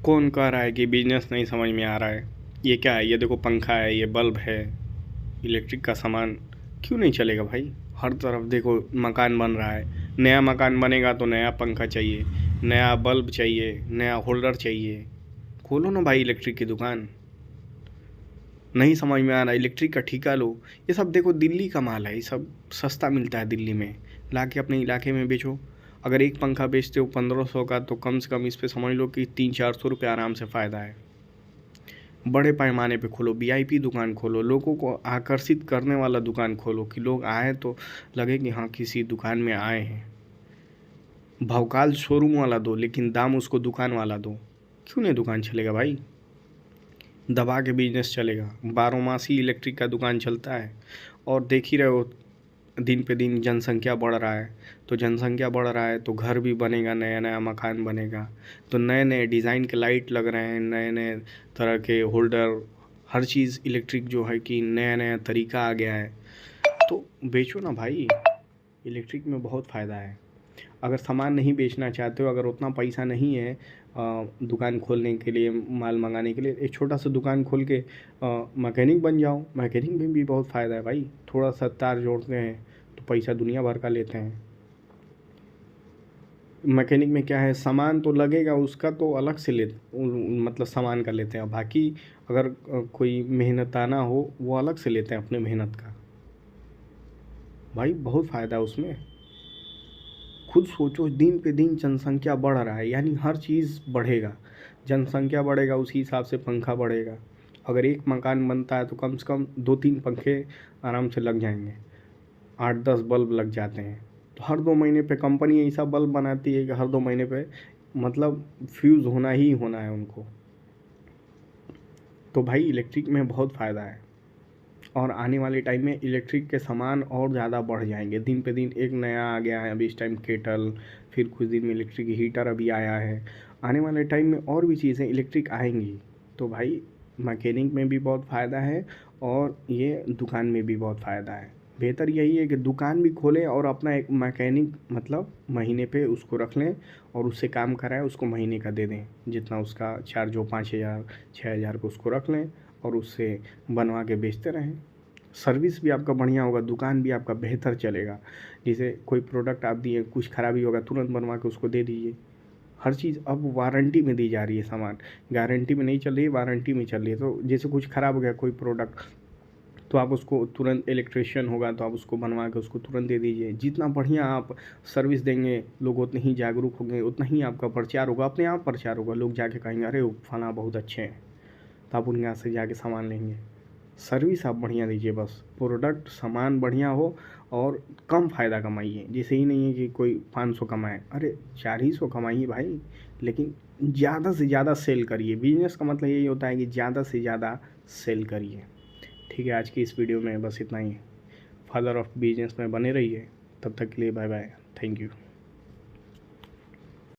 कौन कह रहा है कि बिजनेस नहीं समझ में आ रहा है। ये क्या है, ये देखो पंखा है, ये बल्ब है, इलेक्ट्रिक का सामान क्यों नहीं चलेगा भाई। हर तरफ देखो मकान बन रहा है, नया मकान बनेगा तो नया पंखा चाहिए, नया बल्ब चाहिए, नया होल्डर चाहिए। खोलो ना भाई इलेक्ट्रिक की दुकान। नहीं समझ में आ रहा, इलेक्ट्रिक का ठेका लो। ये सब देखो दिल्ली का माल है, ये सब सस्ता मिलता है दिल्ली में, ला के अपने इलाके में बेचो। अगर एक पंखा बेचते हो 1500 का, तो कम से कम इस पे समझ लो कि 300-400 रुपये आराम से फ़ायदा है। बड़े पैमाने पे खोलो, वीआईपी दुकान खोलो, लोगों को आकर्षित करने वाला दुकान खोलो कि लोग आए तो लगे कि हाँ किसी दुकान में आए हैं। भवकाल शोरूम वाला दो, लेकिन दाम उसको दुकान वाला दो। क्यों नहीं दुकान चलेगा भाई। दबा के बिजनेस चलेगा, 12 मास ही इलेक्ट्रिक का दुकान चलता है। और देख ही रहे हो दिन पे दिन जनसंख्या बढ़ रहा है, तो जनसंख्या बढ़ रहा है तो घर भी बनेगा, नया नया मकान बनेगा, तो नए नए डिज़ाइन के लाइट लग रहे हैं, नए नए तरह के होल्डर, हर चीज़ इलेक्ट्रिक जो है कि नया नया तरीका आ गया है। तो बेचो ना भाई, इलेक्ट्रिक में बहुत फ़ायदा है। अगर सामान नहीं बेचना चाहते हो, अगर उतना पैसा नहीं है दुकान खोलने के लिए, माल मंगाने के लिए, एक छोटा सा दुकान खोल के मैकेनिक बन जाओ। मैकेनिक में भी बहुत फ़ायदा है भाई, थोड़ा सा तार जोड़ते हैं तो पैसा दुनिया भर का लेते हैं। मैकेनिक में क्या है, सामान तो लगेगा उसका तो अलग से मतलब सामान का लेते हैं, बाकी अगर कोई मेहनताना हो वो अलग से लेते हैं अपने मेहनत का। भाई बहुत फ़ायदा है उसमें। खुद सोचो, दिन पे दिन जनसंख्या बढ़ रहा है, यानी हर चीज़ बढ़ेगा। जनसंख्या बढ़ेगा उसी हिसाब से पंखा बढ़ेगा। अगर एक मकान बनता है तो कम से कम 2-3 पंखे आराम से लग जाएंगे, 8-10 बल्ब लग जाते हैं। तो हर 2 महीने पे कंपनी ऐसा बल्ब बनाती है कि हर 2 महीने पे मतलब फ्यूज़ होना ही होना है उनको। तो भाई इलेक्ट्रिक में बहुत फ़ायदा है, और आने वाले टाइम में इलेक्ट्रिक के सामान और ज़्यादा बढ़ जाएंगे। दिन पे दिन एक नया आ गया है अभी इस टाइम केटल, फिर कुछ दिन में इलेक्ट्रिक हीटर अभी आया है। आने वाले टाइम में और भी चीज़ें इलेक्ट्रिक आएंगी। तो भाई मैकेनिक में भी बहुत फ़ायदा है, और ये दुकान में भी बहुत फ़ायदा है। बेहतर यही है कि दुकान भी खोलें और अपना एक मैकेनिक मतलब महीने पे उसको रख लें और उससे काम कराएं, उसको महीने का दे दें, जितना उसका चार्ज हो 5000-6000 को उसको रख लें और उससे बनवा के बेचते रहें। सर्विस भी आपका बढ़िया होगा, दुकान भी आपका बेहतर चलेगा। जैसे कोई प्रोडक्ट आप दिए, कुछ ख़राबी होगा तुरंत बनवा के उसको दे दीजिए। हर चीज़ अब वारंटी में दी जा रही है, सामान गारंटी में नहीं चल रही है, वारंटी में चल रही है। तो जैसे कुछ ख़राब हो गया कोई प्रोडक्ट, तो आप उसको तुरंत, इलेक्ट्रिशियन होगा तो आप उसको बनवा के उसको तुरंत दे दीजिए। जितना बढ़िया आप सर्विस देंगे, लोग उतने ही जागरूक होंगे, उतना ही आपका प्रचार होगा, अपने आप प्रचार होगा। लोग जाके कहेंगे अरे वो फलाना बहुत अच्छे हैं, तो आप उनके यहाँ से जाके सामान लेंगे। सर्विस आप बढ़िया दीजिए, बस प्रोडक्ट सामान बढ़िया हो और कम फ़ायदा कमाइए। जैसे ही नहीं है कि कोई 500 कमाए, अरे 4 ही 100 कमाइए भाई, लेकिन ज़्यादा से ज़्यादा सेल करिए। बिजनेस का मतलब यही होता है कि ज़्यादा से ज़्यादा सेल करिए। ठीक है, आज की इस वीडियो में बस इतना ही। फादर ऑफ बिजनेस में बने रहिए। तब तक के लिए बाय बाय, थैंक यू।